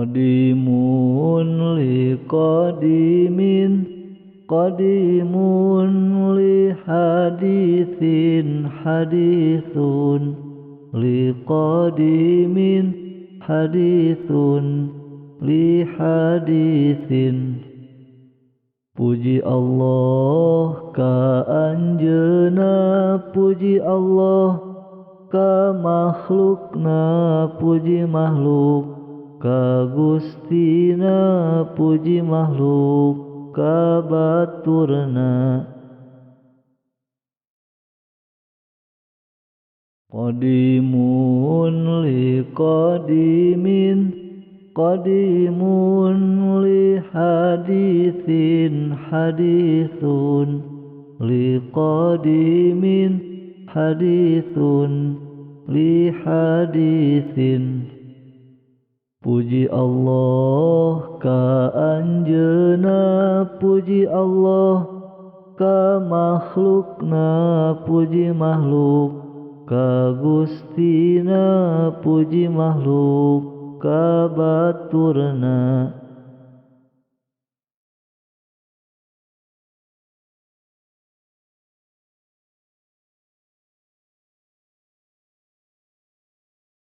qadimun li qadimin, qadimun li hadithin, hadithun li qadimin, hadithun li hadithin. Puji Allah ka anjeunna, puji Allah ka makhlukna, puji makhluk ka Gustina, puji makhluk ka baturna. Qadimun li qadimin, qadimun li hadithin, hadithun li qadimin, hadithun li hadithin. Puji Allah ka anjeunna, puji Allah ka makhlukna, puji makhluk ka Gustina, puji makhluk ka baturna.